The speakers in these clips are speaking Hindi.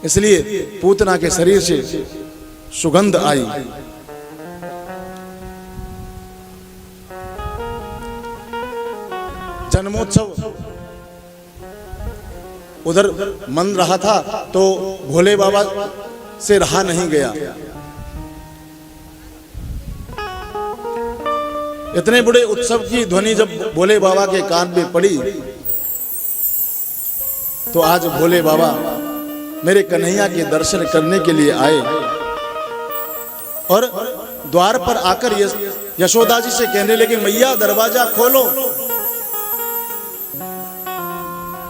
इसलिए पूतना के शरीर से सुगंध आई। जन्मोत्सव उधर मन रहा था तो भोले बाबा से रहा नहीं गया। इतने बड़े उत्सव की ध्वनि जब भोले बाबा के कान में पड़ी तो आज भोले बाबा मेरे कन्हैया के दर्शन करने के लिए आए और द्वार पर आकर यशोदा जी से कहने लगे, मैया दरवाजा खोलो।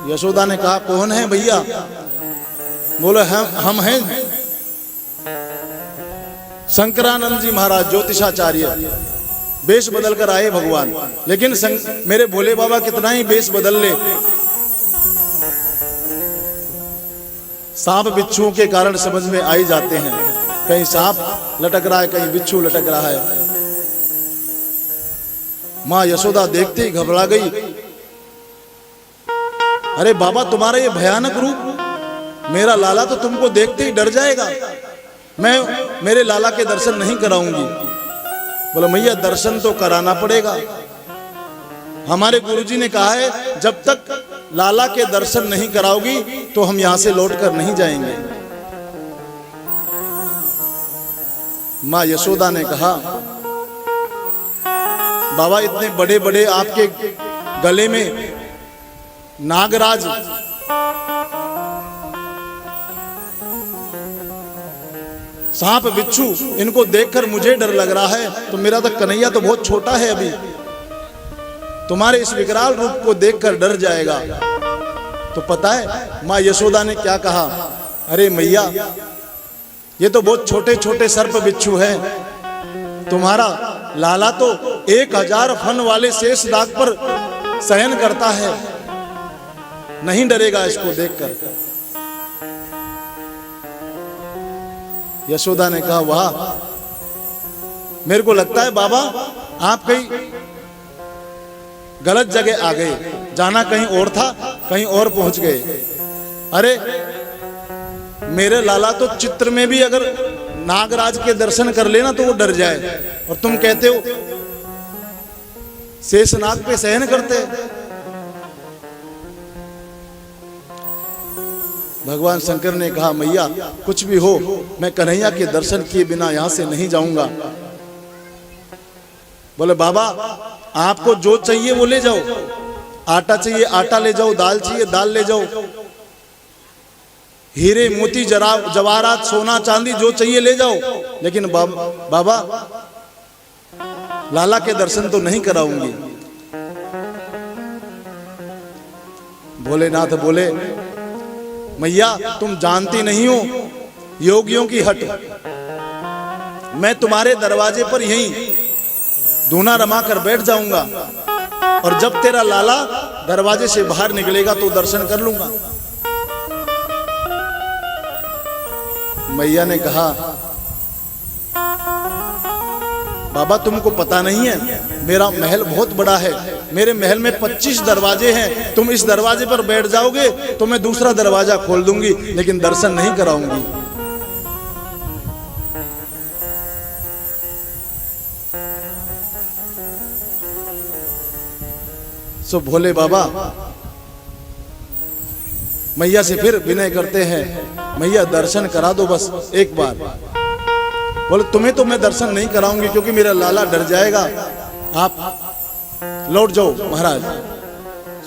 यशोदा ने कहा, कौन है भैया? बोले, हम हैं शंकरानंद जी महाराज ज्योतिषाचार्य, वेश बदल कर आए भगवान। लेकिन मेरे भोले बाबा कितना ही वेश बदल ले, सांप बिच्छुओं के कारण समझ में आ ही जाते हैं। कहीं सांप लटक रहा है, कहीं बिच्छू लटक रहा है। मां यशोदा देखते ही घबरा गई। अरे बाबा, तुम्हारा ये भयानक रूप, मेरा लाला तो तुमको देखते ही डर जाएगा, मैं मेरे लाला के दर्शन नहीं कराऊंगी। बोला, मैया दर्शन तो कराना पड़ेगा। हमारे गुरुजी ने कहा है, जब तक लाला के दर्शन नहीं कराओगी तो हम यहां से लौटकर नहीं जाएंगे। मां यशोदा ने कहा, बाबा इतने बड़े बड़े आपके गले में नागराज, सांप बिच्छू, इनको देखकर मुझे डर लग रहा है, तो मेरा तो कन्हैया तो बहुत छोटा है अभी, तुम्हारे इस विकराल रूप को देखकर डर जाएगा। तो पता है मां यशोदा ने क्या कहा? अरे मैया, ये तो बहुत छोटे छोटे सर्प बिच्छू है, तुम्हारा लाला तो 1000 फन वाले शेष नाग पर शयन करता है, नहीं डरेगा इसको देखकर। यशोदा ने कहा, वाह, मेरे को लगता है बाबा आप कहीं गलत जगह आ गए, जाना कहीं और था, कहीं और पहुंच गए। अरे मेरे लाला तो चित्र में भी अगर नागराज के दर्शन कर लेना तो वो डर जाए, और तुम कहते हो शेषनाग पे शयन करते। भगवान शंकर ने कहा, मैया कुछ भी हो, मैं कन्हैया के दर्शन किए बिना यहां से नहीं जाऊंगा। बोले, बाबा आपको जो चाहिए वो ले जाओ, आटा चाहिए आटा ले जाओ, दाल चाहिए दाल ले जाओ, हीरे मोती जवाहरात सोना चांदी जो चाहिए ले जाओ, लेकिन बाबा लाला के दर्शन तो नहीं कराऊंगी। भोलेनाथ बोले, मैया तुम जानती नहीं हो योगियों की हट, मैं तुम्हारे दरवाजे पर यहीं दूना रमा कर बैठ जाऊंगा, और जब तेरा लाला दरवाजे से बाहर निकलेगा तो दर्शन कर लूंगा। मैया ने कहा, बाबा तुमको पता नहीं है, मेरा महल बहुत बड़ा है, मेरे महल में 25 दरवाजे हैं, तुम इस दरवाजे पर बैठ जाओगे तो मैं दूसरा दरवाजा खोल दूंगी, लेकिन दर्शन नहीं कराऊंगी। सो भोले बाबा मैया से फिर विनय करते हैं, मैया दर्शन करा दो बस एक बार। बोले, तुम्हें तो मैं दर्शन नहीं कराऊंगी क्योंकि मेरा लाला डर जाएगा, आप लौट जाओ महाराज।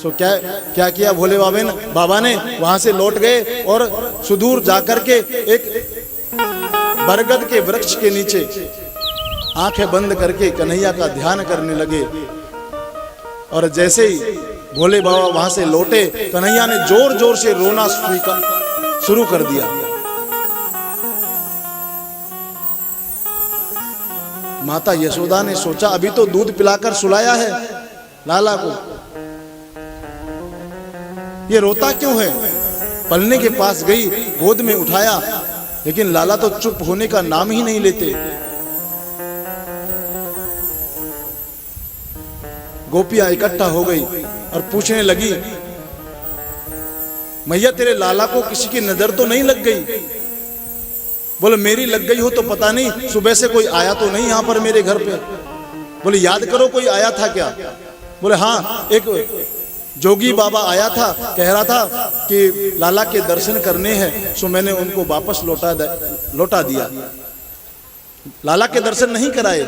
सो क्या किया भोले बाबा ने वहां से लौट गए और सुदूर जाकर के एक बरगद के वृक्ष के नीचे आंखें बंद करके कन्हैया का ध्यान करने लगे। और जैसे ही भोले बाबा वहां से लौटे, कन्हैया ने जोर जोर से रोना शुरू कर दिया। माता यशोदा ने सोचा, अभी तो दूध पिलाकर सुलाया है लाला को, ये रोता क्यों है? पलने के पास गई, गोद में उठाया, लेकिन लाला तो चुप होने का नाम ही नहीं लेते। गोपियां इकट्ठा हो गई और पूछने लगी, मैया तेरे लाला को किसी की नजर तो नहीं लग गई? बोले मेरी लग गई हो तो पता नहीं, सुबह से कोई आया तो नहीं यहाँ पर मेरे घर पे। बोले याद करो कोई आया था क्या? बोले हाँ, एक जोगी बाबा आया था, कह रहा था कि लाला के दर्शन करने हैं, सो मैंने उनको वापस लौटा दिया, लाला के दर्शन नहीं कराए।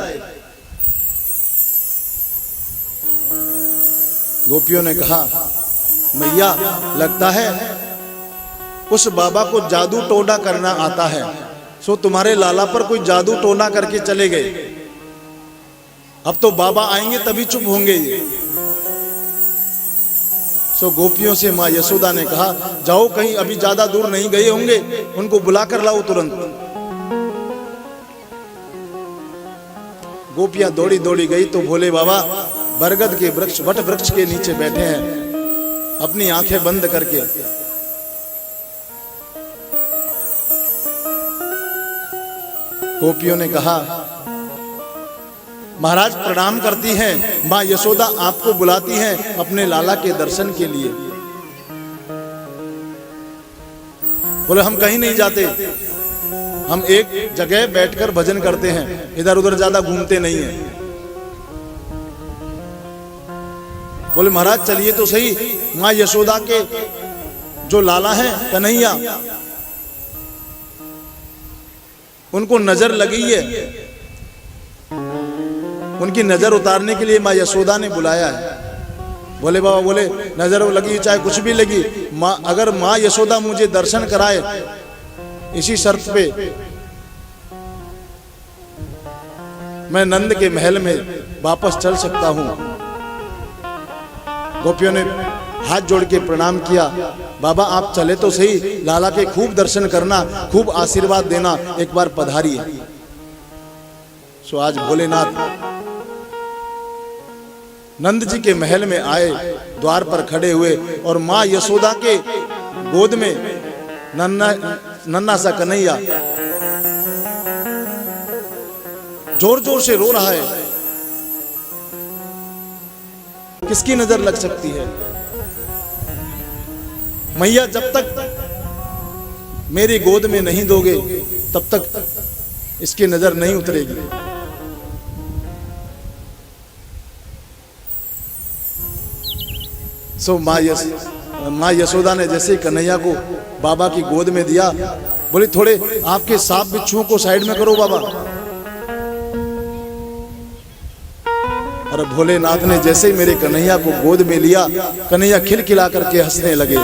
गोपियों ने कहा मैया लगता है उस बाबा को जादू टोना करना आता है, सो तुम्हारे लाला पर कोई जादू टोना करके चले गए। अब तो बाबा आएंगे तभी चुप होंगे ये। सो गोपियों से माँ यशोदा ने कहा जाओ, कहीं अभी ज्यादा दूर नहीं गए होंगे, उनको बुला कर लाओ तुरंत। गोपियां दौड़ी दौड़ी गई तो भोले बाबा बरगद के वृक्ष, वट वृक्ष के नीचे बैठे हैं, अपनी आंखें बंद करके। गोपियों ने कहा महाराज प्रणाम करती हैं, माँ यशोदा आपको बुलाती हैं अपने लाला के दर्शन के लिए। बोले हम कहीं नहीं जाते, हम एक जगह बैठकर भजन करते हैं, इधर उधर ज्यादा घूमते नहीं हैं। बोले महाराज चलिए तो सही, माँ यशोदा के जो लाला हैं कन्हैया, उनको नजर लगी है, उनकी नजर उतारने के लिए माँ यशोदा ने बुलाया है। बोले बाबा बोले नजर लगी चाहे कुछ भी लगी, माँ अगर माँ यशोदा मुझे दर्शन कराए इसी शर्त पे मैं नंद के महल में वापस चल सकता हूं। गोपियों ने हाथ जोड़ के प्रणाम किया, बाबा आप चले तो सही, लाला के खूब दर्शन करना, खूब आशीर्वाद देना, एक बार पधारिए। सो आज भोलेनाथ नंद जी के महल में आए, द्वार पर खड़े हुए और माँ यशोदा के गोद में नन्ना सा कन्हैया जोर जोर से रो रहा है। किसकी नजर लग सकती है? मैया जब तक मेरी गोद में नहीं दोगे तब तक इसकी नजर नहीं उतरेगी। सो माँ यशोदा ने जैसे ही कन्हैया को बाबा की गोद में दिया, बोली थोड़े आपके सांप बिच्छुओं को साइड में करो बाबा। और भोलेनाथ ने जैसे ही मेरे कन्हैया को गोद में लिया, कन्हैया खिलखिला करके हंसने लगे।